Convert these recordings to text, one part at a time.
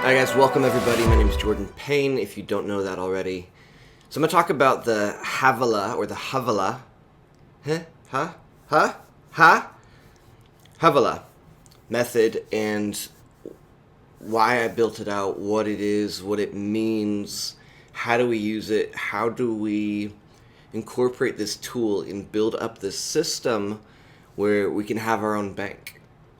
Hi guys, welcome everybody. My name is Jordan Payne, if you don't know that already. So I'm going to talk about the Havilah, or the Havilah. Havilah method, and why I built it out, what it is, what it means, how do we use it, how do we incorporate this tool and build up this system where we can have our own bank.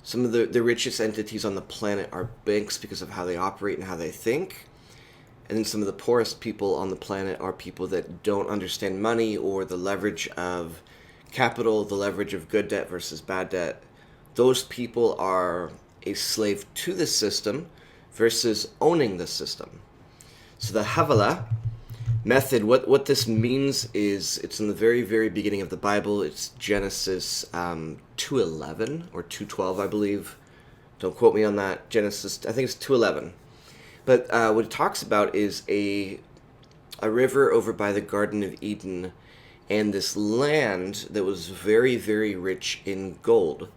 Some of the richest entities on the planet are banks because of how they operate and how they think. And then some of the poorest people on the planet are people that don't understand money or the leverage of capital, the leverage of good debt versus bad debt. Those people are a slave to the system versus owning the system. So the Havilah method, what this means is, it's in the very, very beginning of the Bible. It's Genesis 2:11 or 2:12, I believe. Don't quote me on that. Genesis, I think it's 2:11. But what it talks about is a river over by the Garden of Eden and this land that was very, very rich in gold.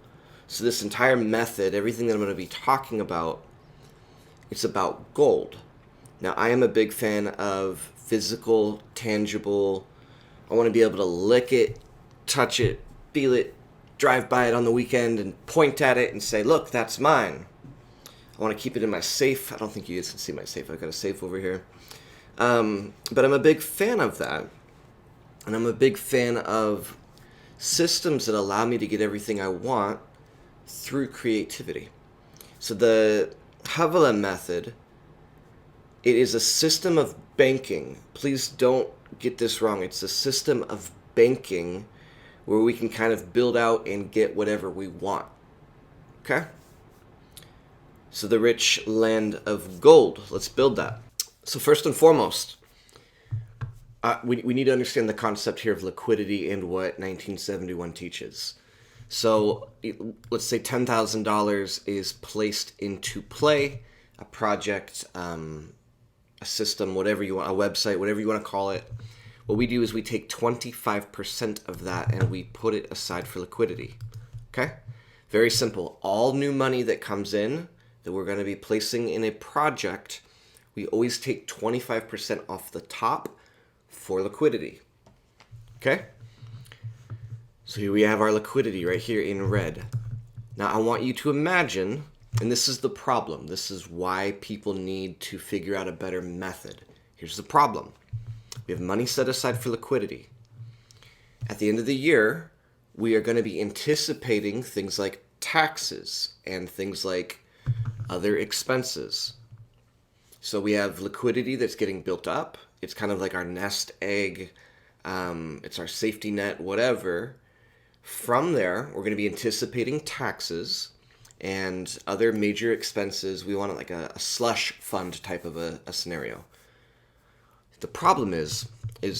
So this entire method, everything that I'm going to be talking about, it's about gold. Now, I am a big fan of physical, tangible. I want to be able to lick it, touch it, feel it, drive by it on the weekend and point at it and say, look, that's mine. I want to keep it in my safe. I don't think you guys can see my safe. I've got a safe over here. But I'm a big fan of that. And I'm a big fan of systems that allow me to get everything I want through creativity. So the Havilah method, it is a system of banking. Please don't get this wrong. It's a system of banking where we can kind of build out and get whatever we want. Okay? So the rich land of gold. Let's build that. So first and foremost, we need to understand the concept here of liquidity and what 1971 teaches. So let's say $10,000 is placed into play, a project, a system, whatever you want, a website, whatever you want to call it. What we do is we take 25% of that and we put it aside for liquidity. Okay? Very simple. All new money that comes in that we're going to be placing in a project, we always take 25% off the top for liquidity. Okay? So here we have our liquidity right here in red. Now I want you to imagine, and this is the problem. This is why people need to figure out a better method. Here's the problem. We have money set aside for liquidity. At the end of the year, we are going to be anticipating things like taxes and things like other expenses. So we have liquidity that's getting built up. It's kind of like our nest egg. It's our safety net, whatever. From there, we're going to be anticipating taxes and other major expenses. We want it like a slush fund type of a scenario. The problem is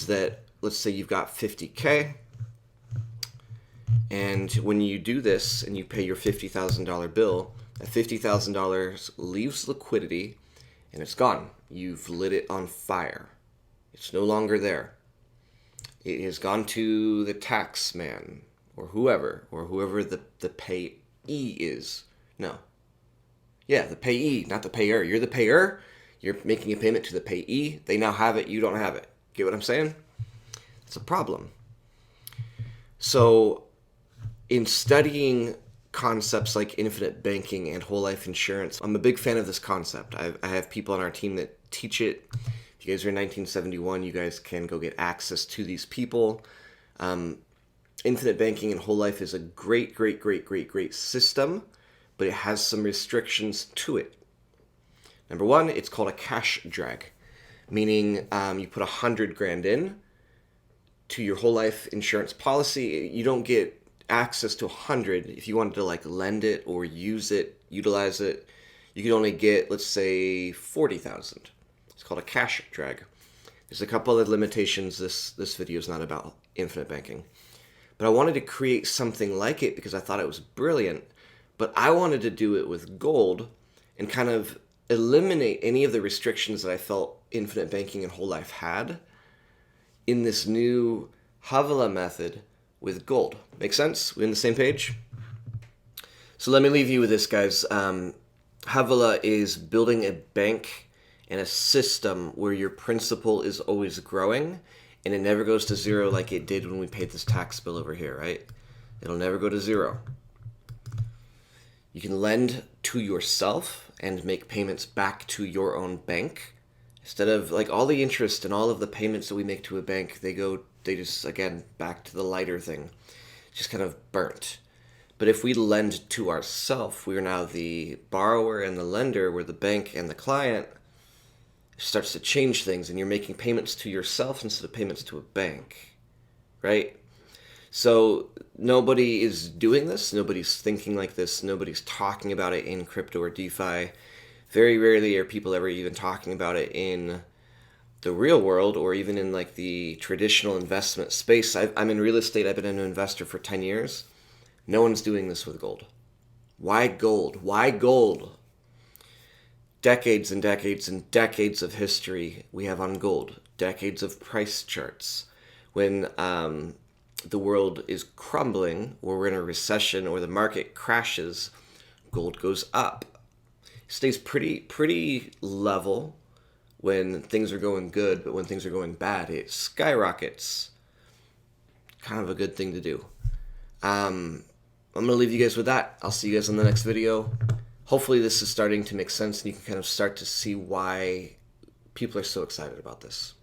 that, let's say you've got 50K, and when you do this and you pay your $50,000 bill, that $50,000 leaves liquidity and it's gone. You've lit it on fire. It's no longer there. It has gone to the tax man or whoever the payee is. No. Yeah, the payee, not the payer. You're the payer. You're making a payment to the payee. They now have it. You don't have it. Get what I'm saying? It's a problem. So in studying concepts like infinite banking and whole life insurance, I'm a big fan of this concept. I have people on our team that teach it. If you guys are in 1971, you guys can go get access to these people. Infinite banking and whole life is a great system, but it has some restrictions to it. Number one, it's called a cash drag, meaning you put $100,000 in to your whole life insurance policy. You don't get access to 100. If you wanted to like lend it or use it, utilize it, you could only get, let's say, 40,000. It's called a cash drag. There's a couple of limitations. This video is not about infinite banking, but I wanted to create something like it because I thought it was brilliant. But I wanted to do it with gold and kind of eliminate any of the restrictions that I felt infinite banking and whole life had in this new Havilah method with gold. Make sense? We on the same page? So let me leave you with this, guys. Havilah is building a bank and a system where your principal is always growing and it never goes to zero like it did when we paid this tax bill over here, right? It'll never go to zero. You can lend to yourself and make payments back to your own bank. Instead of like all the interest and all of the payments that we make to a bank, they just, again, back to the lighter thing. Just kind of burnt. But if we lend to ourselves, we are now the borrower and the lender, where the bank and the client starts to change things, and you're making payments to yourself instead of payments to a bank, right? So nobody is doing this. Nobody's thinking like this. Nobody's talking about it in crypto or DeFi. Very rarely are people ever even talking about it in the real world or even in like the traditional investment space. I'm in real estate. I've been an investor for 10 years. No one's doing this with gold. Why gold? Why gold? Decades and decades and decades of history we have on gold. Decades of price charts. When the world is crumbling, or we're in a recession, or the market crashes, gold goes up. It stays pretty level when things are going good, but when things are going bad, it skyrockets. Kind of a good thing to do. I'm going to leave you guys with that. I'll see you guys on the next video. Hopefully this is starting to make sense and you can kind of start to see why people are so excited about this.